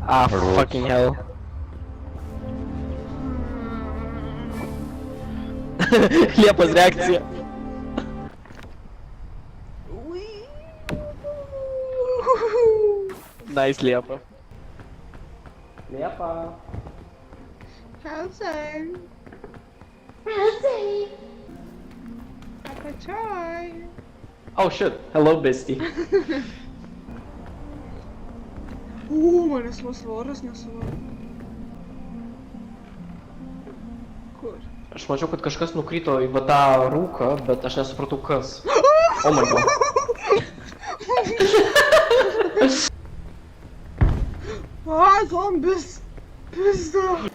Ah, fucking hell. Liepos reakcija. Nice, Liepa. Liepa. Howsay? Howsay? Apačoj. Oh shit, hello bestie. Manęs vos svoras nesuvaro. Kur? Aš mačiau, kad kažkas nukrito į va tą rūką, bet aš nesupratau kas. Oh my god. Zombis! Pizda!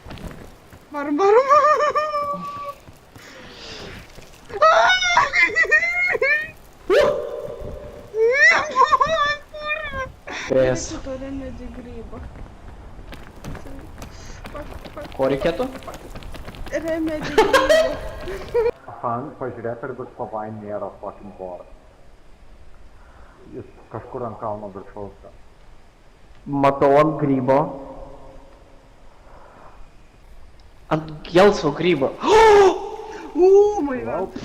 Varom, varom! Yes. To remedį grybą. Ko reikėtų? Remedį grybą. Han, pažiūrėk, ar virš pavain nėra fucking boras. Jis kažkur ant kalno viršaus. Matau ant grybo. Ant gelsvo grybo. My god.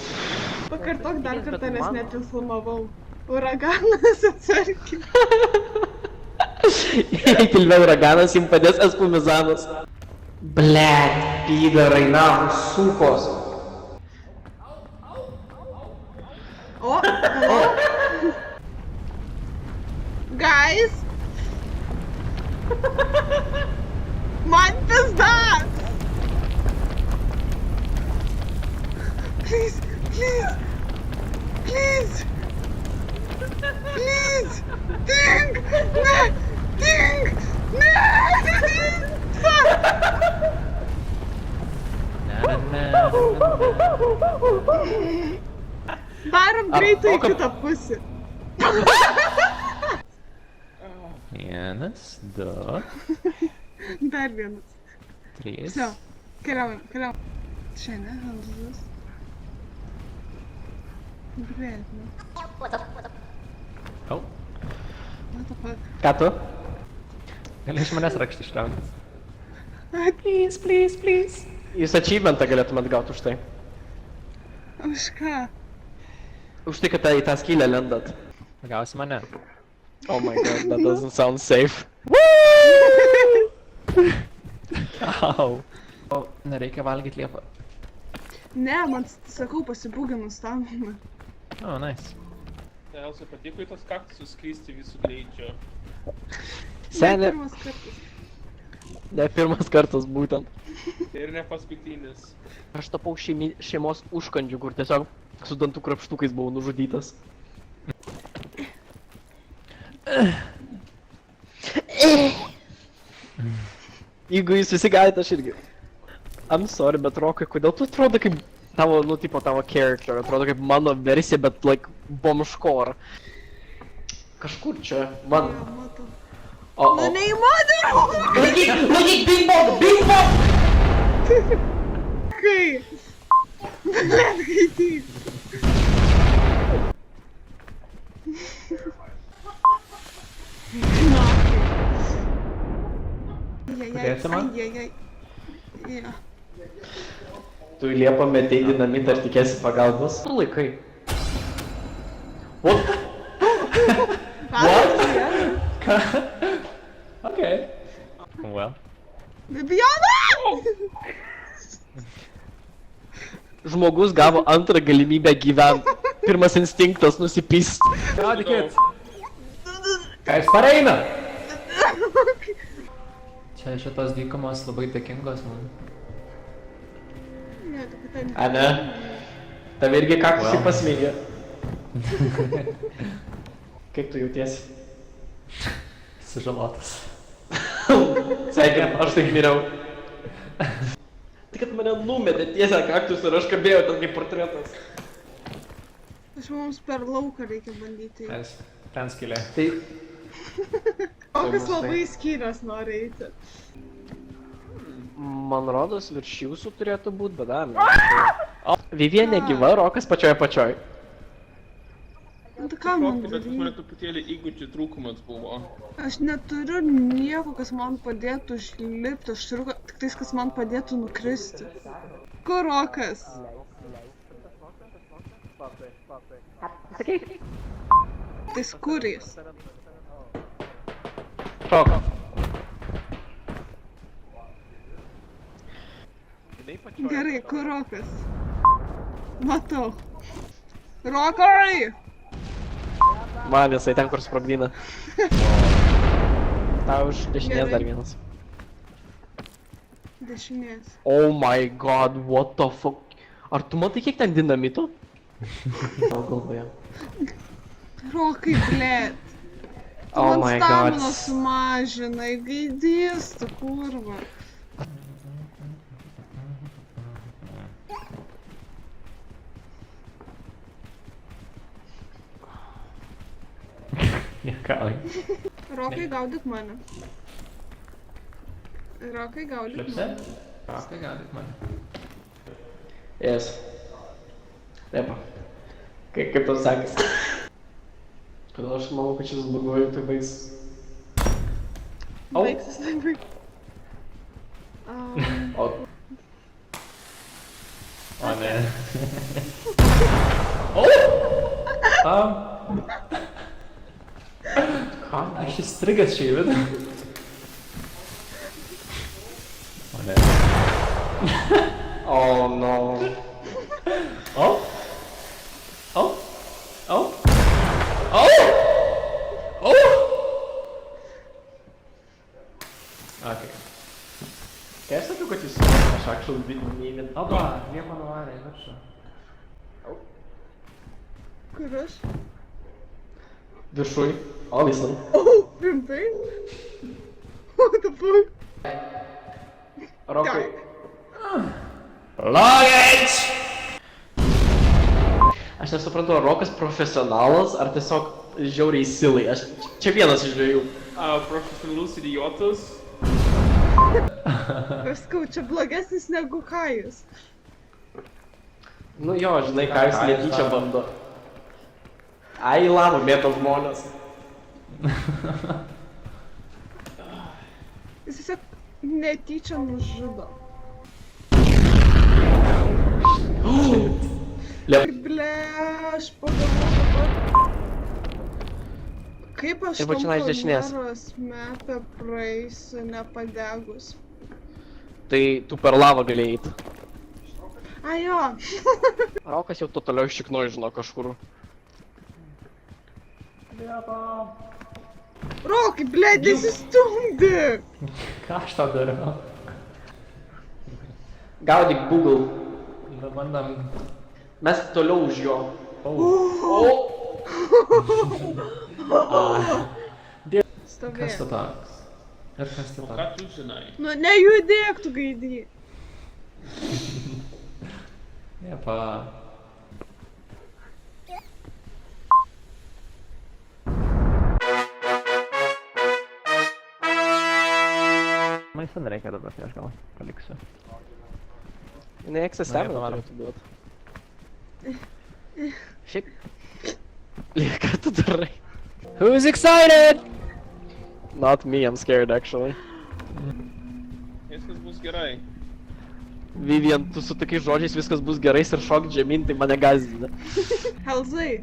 Pakartok dar kartą, nes net jau filmavau. Uraganas atsargiai. Jei pilve uraganas, jums padės espumizanas. Blet, pydarai, nahus, sukos. O, hello? Guys! Man pizda! Please, please, please, please, ding, ne, ding, ne, Darom greitai į kitą pusę. Vienas, du, Dar vienas. trys. Все, keliaujam, keliaujam. Šiandien Hanzus. Блядь, ну. Au, What the fuck? Ką tu? gali iš manęs rakštį ištraukti. Please, please, please. Jūs achievementą galėtumėt gauti už tai. Už ką? Už tai, kad į tą skylę lendat. Gausi mane. Oh my god, that doesn't sound safe. Au. O, nereikia valgyti liepą. Ne, man sakau pasibūginus tam. O, nice. Galiausiai patiko į tos kaktusus skristi visų greičiu. Senė, Pirmas kartas. ne pirmas kartas būtent. Ir ne paskutinis. Aš tapau šeimos užkandžiu, kur tiesiog su dantų krapštukais buvau nužudytas. Jeigu jūs visi galite, aš irgi. I'm sorry, bet Rokai, kodėl tu atrodo kaip tavo, nu, tipo, tavo character, atrodo kaip mano versija, bet, like, bomškor. Kažkur čia, man. Jo, matau. O, Nu neįmanoma! Laikyk, Big Bog, Big Bog! Kai? Blet, kai tik. Padėsi man? Jo. Tu į Liepą metei dinamitą ir tikėsi pagalbos? Tu laikai. What? Okay. Well. Bibiana! Žmogus gavo antrą galimybę gyventi. Pirmas instinktas nusipyst. Gaudykit! Ką jis pareina? Čia šitos dykumos labai dėkingos man. Ne, tu ten. A ne? Tave irgi kaktusai pasmygė. Kaip tu jautiesi? Sužalotas. Sveikinu, aš taip miriau. Tai kad mane numetė tiesią kaktus ir aš kabėjau ten kaip portretas. Aš mums per lauką reikia bandyti. Ten skylė. Tai... Kokias labai skyrios nori eiti. Man rodos, virš jūsų turėtų būt, bet dar ne. O, Vivien negyva, Rokas pačioj. tai ką man Bet pas mane daryti? truputėlį įgūdžių trūkumas buvo. Aš neturiu nieko, kas man padėtų išlipti, aš turiu tik tais, kas man padėtų nukristi. Kur Rokas? Tai kur jis? Šok. Gerai, kur Rokas? Matau. Rokai! Man jisai ten, kur sprogdina. Tau iš dešinės dar vienas. Dešinės. Oh my god, what the fuck? Ar tu matai, kiek ten dinamito? Gal galvoje. Rokai, blėt. Tu Oh man my god. staminą sumažinai, gaidys, tu kurva. Niekauj. Rokai, gaudyk mane. Rokai, gaudyk Lipse? mane. Rokai, gaudyk mane. Yes. Taip. Kaip tau sekasi? Kodėl aš manau, kad šis buguoju, tai baigs. Au. Baigsis labai. O, O ne. ką? Aš įstrigęs čia į vidų. O ne. Oh no. O? O? O? O? O? Okei. Kai aš sakiau, kad jūs aš actually neįvint. Opa, Liepa nuvarė į viršų. Kur aš? Viršui. O, listen. Rimtai? What the fuck? Rokai. Luggage! Aš nesuprantu, ar Rokas profesionalas, ar tiesiog žiauriai silai. Aš čia vienas iš dviejų. Profesionalus idiotas. Aš sakau, čia blogesnis negu Kajus. Nu jo, žinai, ką jūs netyčia bando. Ai, lava, mėto žmonės. Jis tiesiog netyčia nužudo. Liep. Ble, aš pagalvoju dabar. Kaip aš Ir va čionai iš dešinės. kameros metą praeisiu nepadegus? Tai tu per lavą galėjai eiti. A jo. Rokas jau totaliau iššiknojo, žino, kažkur. Rokai, ble, nesistumdyk! Ką aš tau dariau? Gaudyk Google. Nu, bandam. Mes toliau už jo. Kas Stovėk. tu toks? Ir kas tu O ką toks? tu žinai? Nu, nejudėk, tu gaidį. Liepa. Maistą nereikia dabar, tai aš gal paliksiu. Jinai eksistavimą Na, turėtų duot. Šiaip. Ką tu darai? Who's excited? Not me, I'm scared actually. Viskas bus gerai. Vivian, tu su tokiais žodžiais viskas bus gerai ir šok žemyn, tai mane gazdina. Helzai,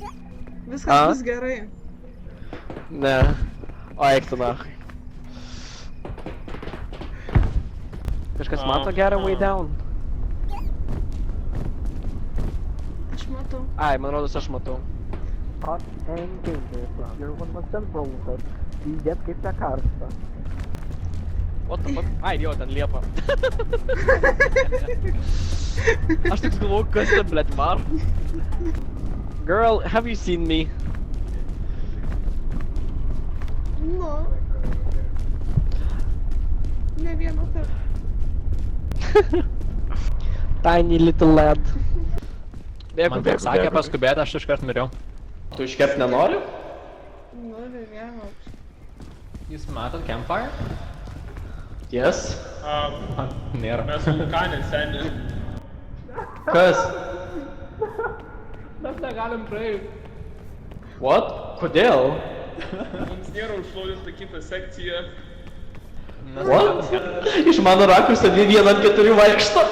viskas A? bus gerai. Ne. O, eik tu nachai. Kažkas mato gerą way down? Aš matau. Ai, man rodos aš matau. What the fuck? Ai, jo, ten liepa. Aš tik galvoju, kas ten, blet, var. Girl, have you seen me? Nu. Ne vieną kartą. Tiny little lad. Bėgu, Man taip sakė paskubėti, aš iškart miriau. Tu iškept nenori? Nori vieną. Jūs matot campfire? Yes. Nėra. Mes vulkanė seni. Kas? Mes negalim praeit. What? Kodėl? Mums nėra užloadinta kita sekcija. What? Iš mano rakurso 1-4 vaikšto.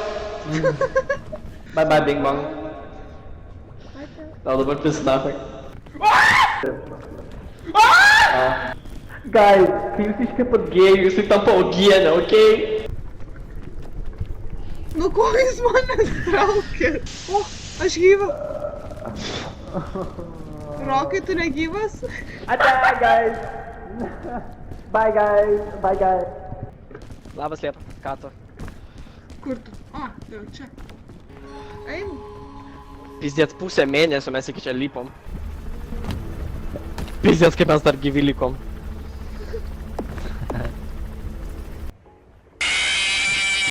Bye bye, Bing Bong. Gal dabar pisinafai. Guys, kai jūs iškepat gėjų, jūs tai tampa uogienė, okei? Nu ko jis manęs traukia? O, aš gyva. Rokai, tu negyvas? Ačiū, guys. Bye, guys. Bye, guys. Labas, Liepa. Ką tu? Kur tu? O, jau čia. Einu. Pizdėt pusę mėnesio mes iki čia lipom. Pizdėt, kaip mes dar gyvi likom.